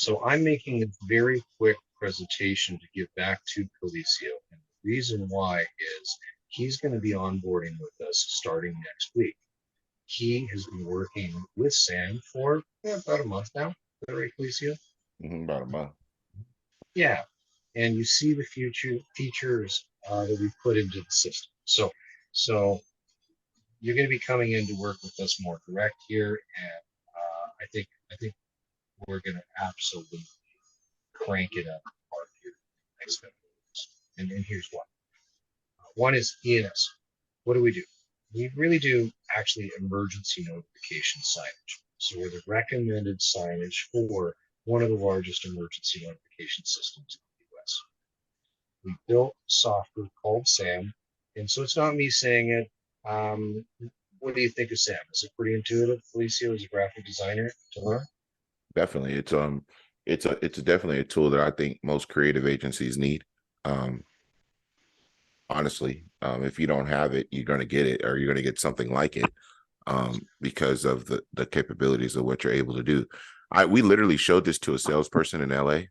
So I'm making a very quick presentation to give back to Felicio. And the reason why is he's going to be onboarding with us starting next week. He has been working with Sam for about a month now. Is that right, Felicio? About a month. Yeah. And you see the future features that we put into the system. So you're going to be coming in to work with us more direct here, and I think we're going to absolutely crank it up hard here next couple of weeks. And here's why. One is ENS. What do? We really do actually emergency notification signage. So we're the recommended signage for one of the largest emergency notification systems in the US. We built software called SAM, and so it's not me saying it. What do you think of SAM? Is it pretty intuitive, Felicio, as a graphic designer to learn? Definitely. It's definitely a tool that I think most creative agencies need. Um, honestly, if you don't have it, you're going to get it, or you're going to get something like it, because of the capabilities of what you're able to do. We literally showed this to a salesperson in LA,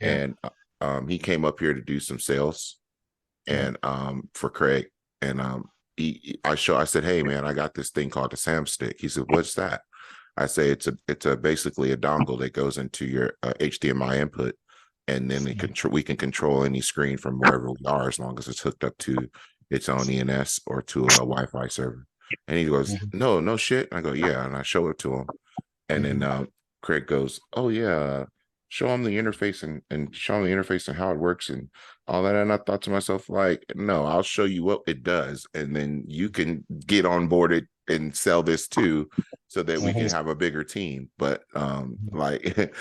Yeah. and he came up here to do some sales, and for Craig, and I said, hey man, I got this thing called the SamStick. He said, what's that? I say it's basically a dongle that goes into your HDMI input, and then we can control any screen from wherever we are, as long as it's hooked up to its own ENS or to a Wi-Fi server. And he goes, Mm-hmm. no shit. And I go, yeah, and I show it to him, and then Mm-hmm. Craig goes, oh yeah, show him the interface, and show him the interface and how it works and all that. And I thought to myself, like, no, I'll show you what it does, and then you can get on board it and sell this too, so that we can have a bigger team. But like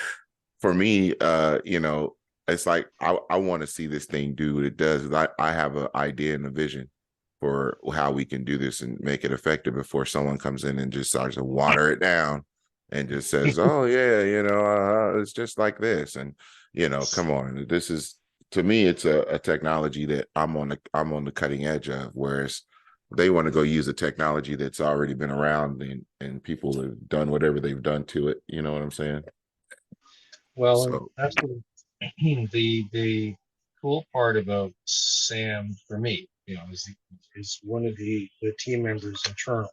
for me, it's like I want to see this thing do what it does. I have an idea and a vision for how we can do this and make it effective before someone comes in and just starts to water it down and just says, oh yeah, it's just like this. And come on, this is, to me, it's a technology that I'm on the cutting edge of, whereas they want to go use a technology that's already been around, and people have done whatever they've done to it. You know what I'm saying? Well, and So that's the cool part about Sam for me, is one of the team members internal,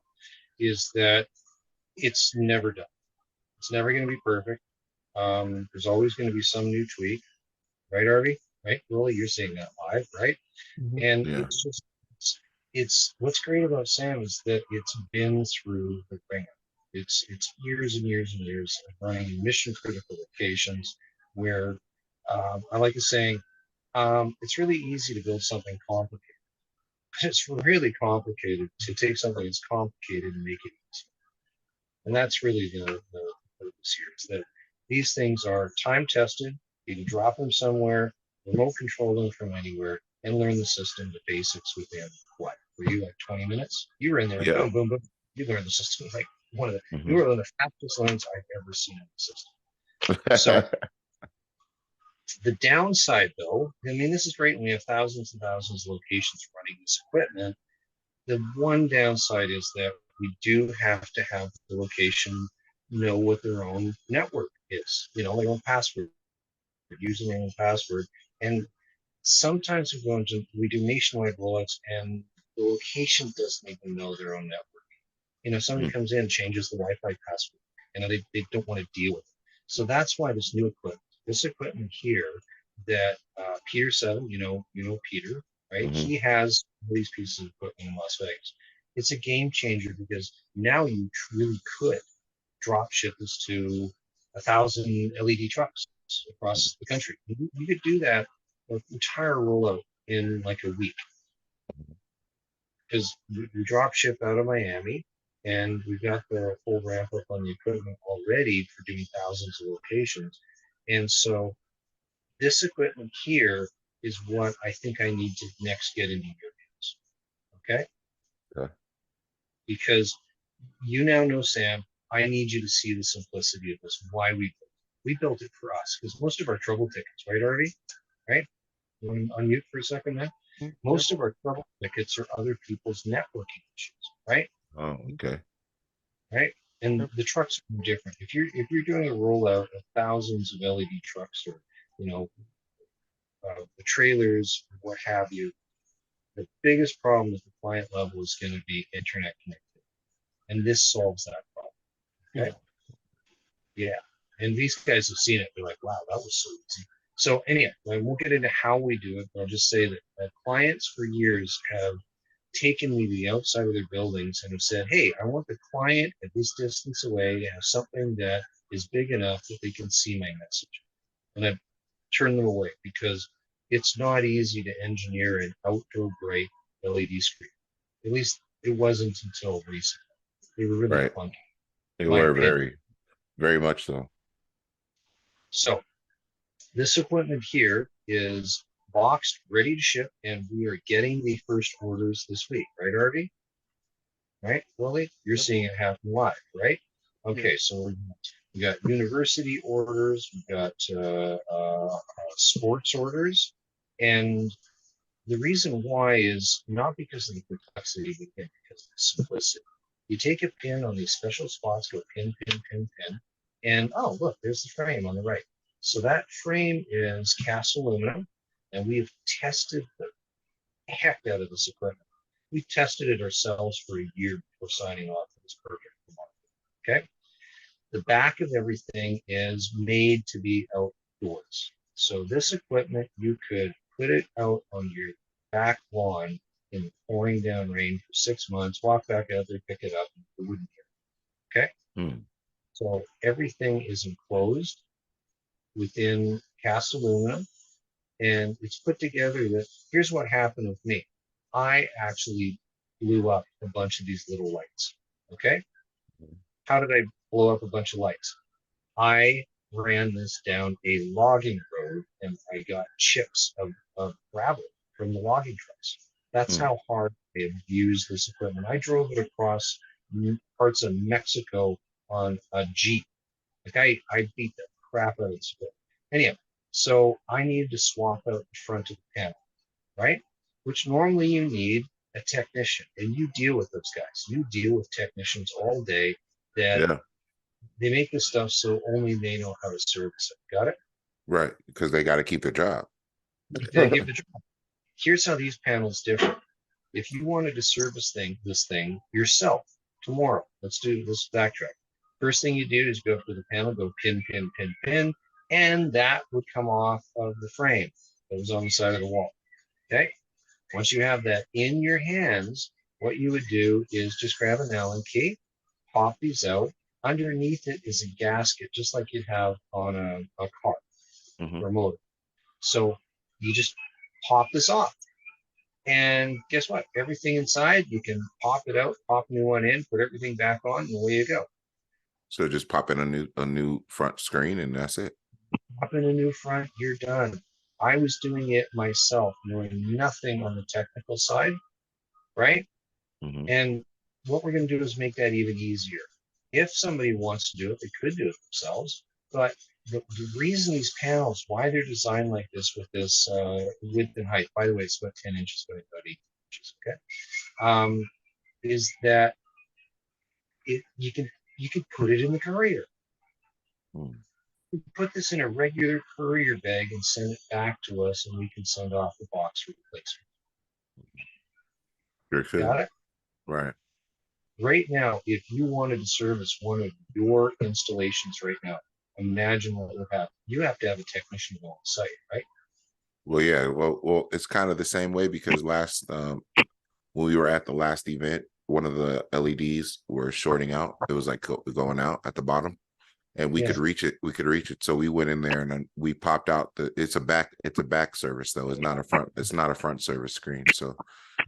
is that it's never done. It's never going to be perfect. There's always going to be some new tweak, right, Arby? Right, Rolly, you're seeing that live, right? And yeah. it's what's great about Sam is that it's been through the ringer. It's years and years and years of running mission critical locations where I like the saying, it's really easy to build something complicated, but it's really complicated to take something that's complicated and make it easy. And that's really the purpose here, is that these things are time tested. You can drop them somewhere, remote control them from anywhere, and learn the system, the basics within what? Were you like 20 minutes? You were in there, Yeah. boom, boom, boom. You learned the system like you Hmm. were one of the fastest learns I've ever seen in the system. So the downside, though, I mean, this is great when we have thousands and thousands of locations running this equipment. The one downside is that we do have to have the location know what their own network is, their own password, username and password. And sometimes we do nationwide rollouts, and the location doesn't even know their own network. Somebody comes in, changes the Wi-Fi password, they don't want to deal with it. So that's why this equipment here that Peter said, Peter, right? Hmm. He has these pieces of equipment in Las Vegas. It's a game changer because now you truly could drop ship this to 1,000 LED trucks across the country. You could do that, an entire rollout in like a week, because we drop ship out of Miami, and we've got the full ramp up on the equipment already for doing thousands of locations. And so this equipment here is what I think I need to next get into your hands. Okay? Yeah. Because you now know, Sam, I need you to see the simplicity of this, why we built it for us. Because most of our trouble tickets, right, Artie? Right? You want to unmute for a second, man? Yep. Most of our trouble tickets are other people's networking issues, right? Oh, okay. Right? And Yep. the trucks are different. If you're doing a rollout of thousands of LED trucks, or you know the trailers, what have you, the biggest problem at the client level is going to be internet connectivity, and this solves that problem. Yeah. Okay, yeah, and these guys have seen it. They're like, wow, that was so easy. So anyway, I won't get into how we do it, but I'll just say that clients for years have taken me to the outside of their buildings and have said, hey, I want the client at this distance away to have something that is big enough that they can see my message. And I've turned them away because it's not easy to engineer an outdoor bright LED screen. At least it wasn't until recently. They were really Right. clunky, They in my were opinion. very, very much so. So this equipment here is boxed, ready to ship, and we are getting the first orders this week, right, Arby? Right, Willie? You're Yep. seeing it happen live, right? Yeah. Okay, so we got university orders, we got sports orders, and the reason why is not because of the complexity of the pin, because of the simplicity. You take a pin on these special spots, go pin, pin, pin, pin, and oh, look, there's the frame on the right. So that frame is cast aluminum, and we've tested the heck out of this equipment. We tested it ourselves for a year before signing off. It was perfect for market. Okay. The back of everything is made to be outdoors. So this equipment, you could put it out on your back lawn in the pouring down rain for 6 months, walk back out there, pick it up, and it wouldn't care. Okay. Hmm. So everything is enclosed within cast aluminum, and it's put together that here's what happened with me. I actually blew up a bunch of these little lights. Okay. How did I blow up a bunch of lights? I ran this down a logging road and I got chips of gravel from the logging trucks. That's Hmm. how hard they have used this equipment. I drove it across parts of Mexico on a Jeep. Like I beat the crap out of this equipment. Anyhow, so I needed to swap out the front of the panel, right? Which normally you need a technician, and you deal with those guys. You deal with technicians all day that Yeah. they make this stuff so only they know how to service it. Got it? Right. Because they got to keep their job. They give the job. Here's how these panels differ. If you wanted to service this thing yourself tomorrow, let's backtrack. First thing you do is go up to the panel, go pin, pin, pin, pin, and that would come off of the frame that was on the side of the wall. Okay. Once you have that in your hands, what you would do is just grab an Allen key, pop these out. Underneath it is a gasket, just like you'd have on a car Hmm. or a motor. So you just pop this off. And guess what? Everything inside, you can pop it out, pop a new one in, put everything back on, and away you go. So just pop in a new front screen and that's it. Pop in a new front, you're done. I was doing it myself, knowing nothing on the technical side, right? Hmm. And what we're going to do is make that even easier. If somebody wants to do it, they could do it themselves. But the reason these panels, why they're designed like this with this width and height, by the way, it's about 10 inches, but about 8 inches, okay, is that you can put it in the courier. Hmm. You can put this in a regular courier bag and send it back to us, and we can send off the box replacement. Sure could. Got it? Right. Right now, if you wanted to service one of your installations right now, imagine what would happen. You have to have a technician on site, right? Well, yeah. Well, it's kind of the same way because when we were at the last event, one of the LEDs were shorting out. It was like going out at the bottom, and we Yeah, could reach it. We could reach it. So we went in there and then we popped out it's a back service though. It's not a front service screen. So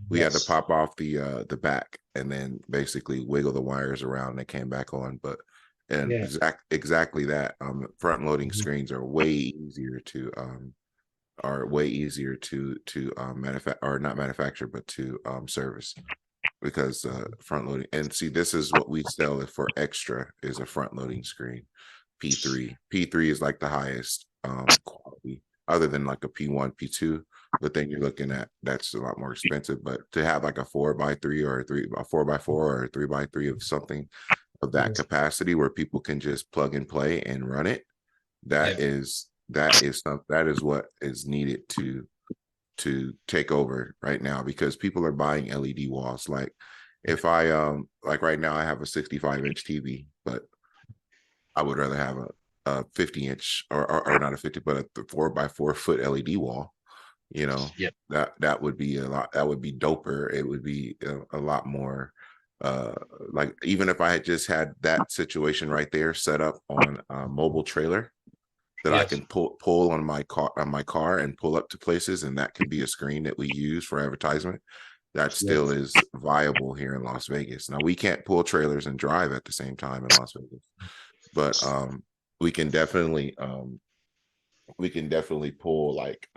we had to yes, pop off the back and then basically wiggle the wires around and it came back on. But and yeah, exactly that. Front loading mhm, screens are way easier to manufacture or not manufacture but to service because front loading. And see, this is what we sell it for extra is a front loading screen. P3 is like the highest quality other than like a P1 P2, but then you're looking at that's a lot more expensive. But to have like a 4x3 or a 4x4 or a 3x3 of something, of that capacity where people can just plug and play and run it. That is what is needed to take over right now, because people are buying LED walls. Like if I like right now I have a 65-inch TV, but I would rather have a 50-inch or not a 50, but a 4x4 foot LED wall. You know, that would be a lot. That would be doper. It would be a lot more. Like even if I had just had that situation right there set up on a mobile trailer that I can pull on my car and pull up to places, and that can be a screen that we use for advertisement. That still is viable here in Las Vegas. Now we can't pull trailers and drive at the same time in Las Vegas, but we can definitely pull like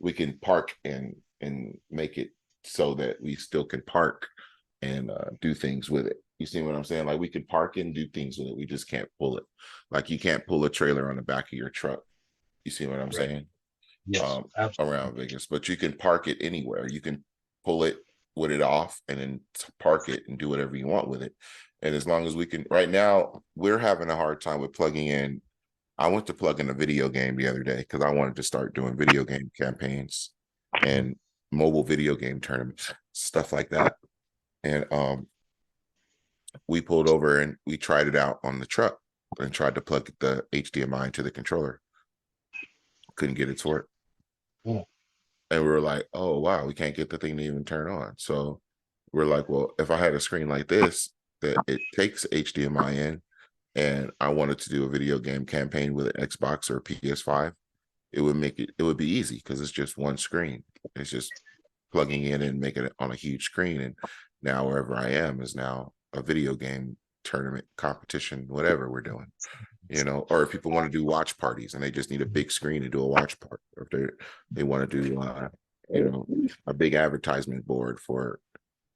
we can park and make it so that we still can park and do things with it. You see what I'm saying? Like we could park and do things with it. We just can't pull it. Like you can't pull a trailer on the back of your truck. You see what I'm saying? Yes, around Vegas, but you can park it anywhere. You can pull it with it off and then park it and do whatever you want with it. And as long as we can, right now, we're having a hard time with plugging in. I went to plug in a video game the other day because I wanted to start doing video game campaigns and mobile video game tournaments, stuff like that. And we pulled over and we tried it out on the truck and tried to plug the HDMI into the controller. Couldn't get it to work. And we were like, oh, wow, we can't get the thing to even turn on. So we're like, well, if I had a screen like this, that it takes HDMI in, and I wanted to do a video game campaign with an Xbox or PS5, it would be easy because it's just one screen. It's just plugging in and making it on a huge screen. And now wherever I am is now a video game tournament competition, whatever we're doing, you know. Or if people want to do watch parties and they just need a big screen to do a watch party, or if they want to do you know, a big advertisement board for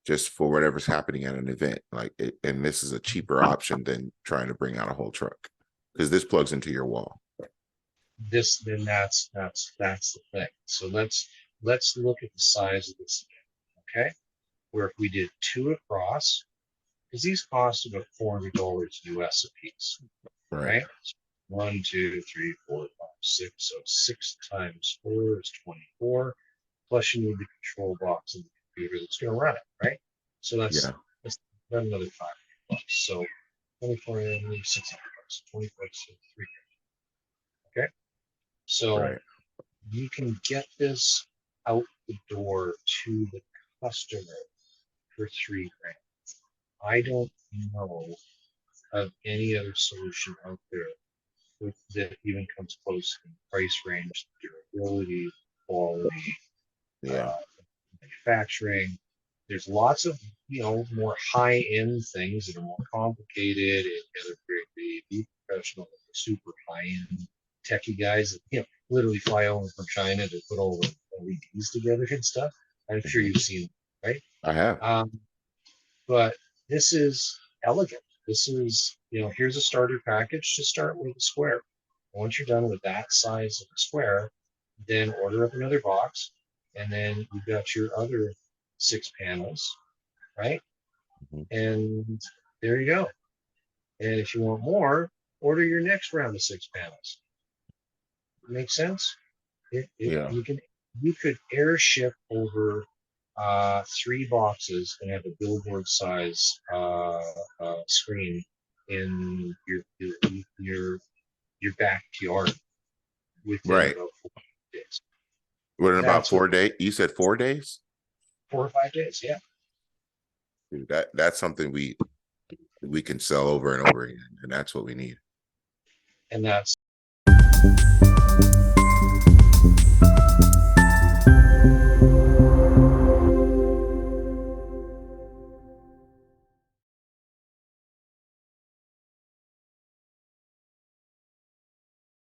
just for whatever's happening at an event, like it, and this is a cheaper option than trying to bring out a whole truck because this plugs into your wall. That's the thing. So let's look at the size of this again, okay? Where if we did 2 across, because these cost about $400 US a piece, right? 1, 2, 3, 4, 5, 6. So 6 times 4 is 24. Plus you need the control box and the computer that's going to run it, right? So that's another $500. So 24, 600 bucks, 24, 3. Okay, so you can get this out the door to the customer for $3,000. I don't know of any other solution out there that even comes close in price range, durability, quality, manufacturing. There's lots of more high-end things that are more complicated, and be professional, super high-end techie guys that literally fly over from China to put all the LEDs together and stuff. I'm sure you've seen, right? I have. But this is elegant. This is, here's a starter package to start with a square. Once you're done with that size of a square, then order up another box, and then you've got your other 6 panels, right? And there you go. And if you want more, order your next round of 6 panels. Make sense? You could airship over 3 boxes and have a billboard size screen in your backyard within about 4 days. What in about 4 days? You said 4 days? 4 or 5 days, yeah. Dude, that's something we can sell over and over again, and that's what we need. And that's